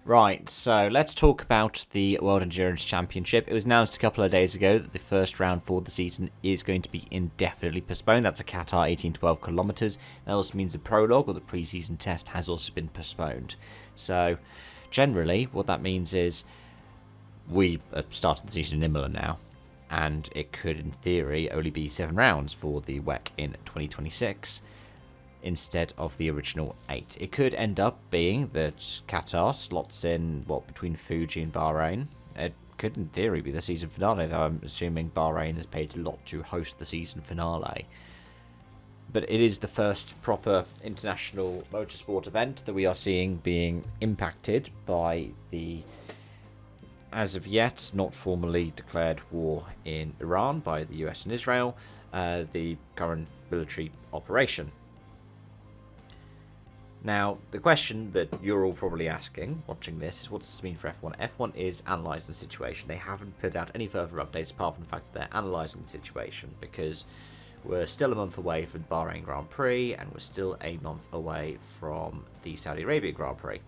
Right, so let's talk about the World Endurance Championship. It was announced a couple of days ago that the first round for the season is going to be indefinitely postponed. That's a Qatar 1812 kilometres. That also means the prologue or the pre-season test has also been postponed. So, generally, what that means is we are starting the season in Imola now, and it could, in theory, only be 7 rounds for the WEC in 2026. Instead of the original 8. It could end up being that Qatar slots in, between Fuji and Bahrain. It could, in theory, be the season finale, though I'm assuming Bahrain has paid a lot to host the season finale. But it is the first proper international motorsport event that we are seeing being impacted by the, as of yet, not formally declared war in Iran by the US and Israel, the current military operation. Now, the question that you're all probably asking, watching this, is what does this mean for F1? F1 is analysing the situation. They haven't put out any further updates apart from the fact that they're analysing the situation because we're still a month away from the Bahrain Grand Prix and we're still a month away from the Saudi Arabia Grand Prix.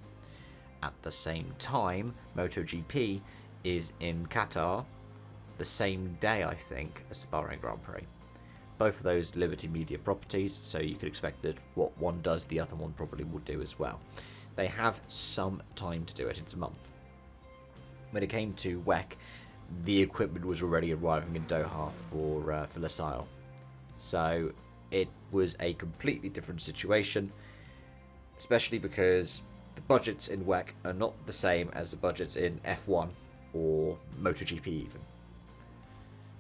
At the same time, MotoGP is in Qatar the same day, I think, as the Bahrain Grand Prix. Both of those Liberty Media properties, so you could expect that what one does, the other one probably would do as well. They have some time to do it. It's a month. When it came to WEC, the equipment was already arriving in Doha for Losail. So it was a completely different situation, especially because the budgets in WEC are not the same as the budgets in F1 or MotoGP even.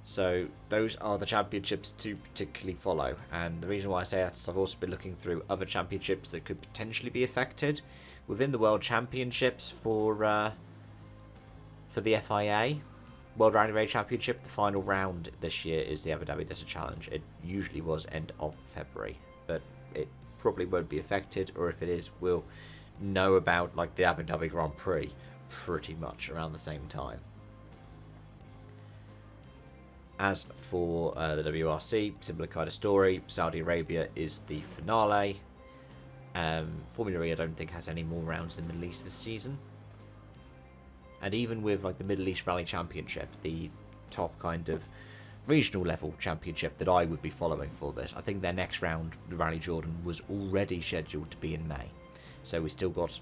So those are the championships to particularly follow, and the reason why I say that is I've also been looking through other championships that could potentially be affected within the World Championships for the FIA World Rally Raid Championship. The final round this year is the Abu Dhabi Desert Challenge. It usually was end of February, but it probably won't be affected, or if it is, we'll know about like the Abu Dhabi Grand Prix pretty much around the same time. As for the WRC, similar kind of story. Saudi Arabia is the finale. Formula E, I don't think, has any more rounds in the Middle East this season. And even with like the Middle East Rally Championship, the top kind of regional level championship that I would be following for this, I think their next round, the Rally Jordan, was already scheduled to be in May. So we still got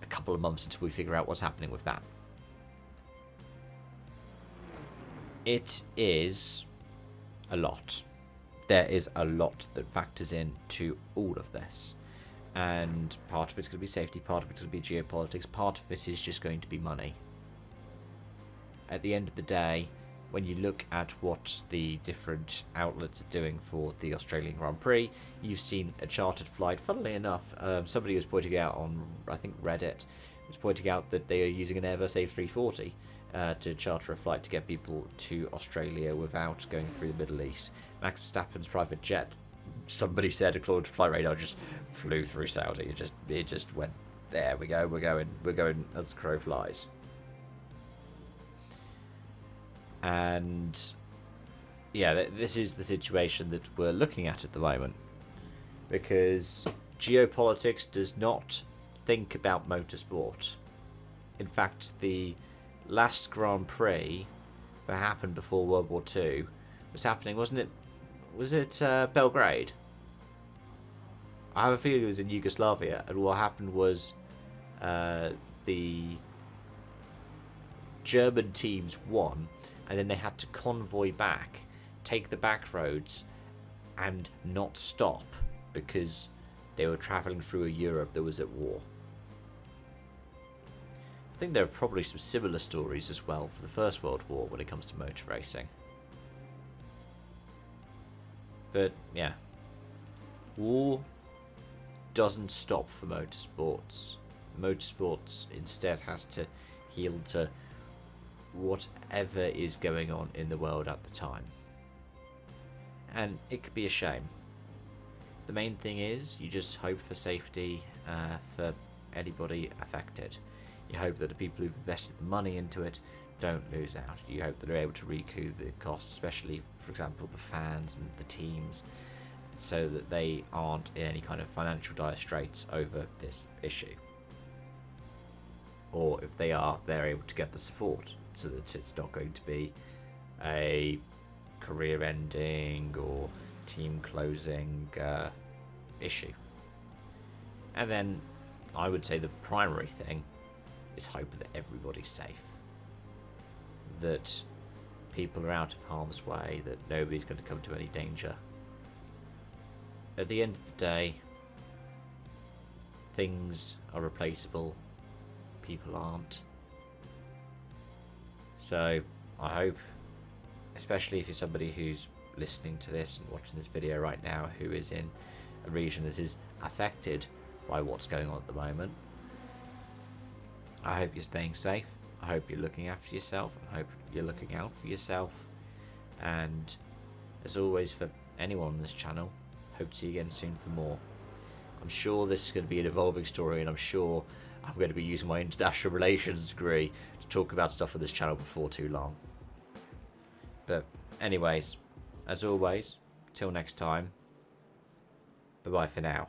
a couple of months until we figure out what's happening with that. It is a lot. There is a lot that factors into all of this. And part of it's going to be safety, part of it's going to be geopolitics, part of it is just going to be money. At the end of the day, when you look at what the different outlets are doing for the Australian Grand Prix, you've seen a chartered flight. Funnily enough, somebody was pointing out on, I think, Reddit, was pointing out that they are using an Airbus A340 to charter a flight to get people to Australia without going through the Middle East. Max Verstappen's private jet, somebody said, according to Flight Radar, just flew through Saudi. It just went, there we go, we're going as the crow flies. And yeah, this is the situation that we're looking at the moment, because geopolitics does not think about motorsport. In fact, the last Grand Prix that happened before World War II was happening, wasn't it? Was it Belgrade? I have a feeling it was in Yugoslavia, and what happened was the German teams won, and then they had to convoy back, take the back roads, and not stop because they were travelling through a Europe that was at war. I think there are probably some similar stories as well for the First World War when it comes to motor racing. But yeah, war doesn't stop for motorsports. Motorsports instead has to heal to whatever is going on in the world at the time. And it could be a shame. The main thing is you just hope for safety for anybody affected. You hope that the people who've invested the money into it don't lose out. You hope that they're able to recoup the costs, especially, for example, the fans and the teams, so that they aren't in any kind of financial dire straits over this issue. or if they are, they're able to get the support so that it's not going to be a career ending or team closing issue. And then I would say the primary thing is hope that everybody's safe, that people are out of harm's way, that nobody's going to come to any danger. At the end of the day, things are replaceable, people aren't. So I hope, especially if you're somebody who's listening to this and watching this video right now who is in a region that is affected by what's going on at the moment, I hope you're staying safe. I hope you're looking after yourself. I hope you're looking out for yourself. And as always, for anyone on this channel, hope to see you again soon for more. I'm sure this is going to be an evolving story, and I'm sure I'm going to be using my international relations degree to talk about stuff on this channel before too long. But anyways, as always, till next time, bye bye for now.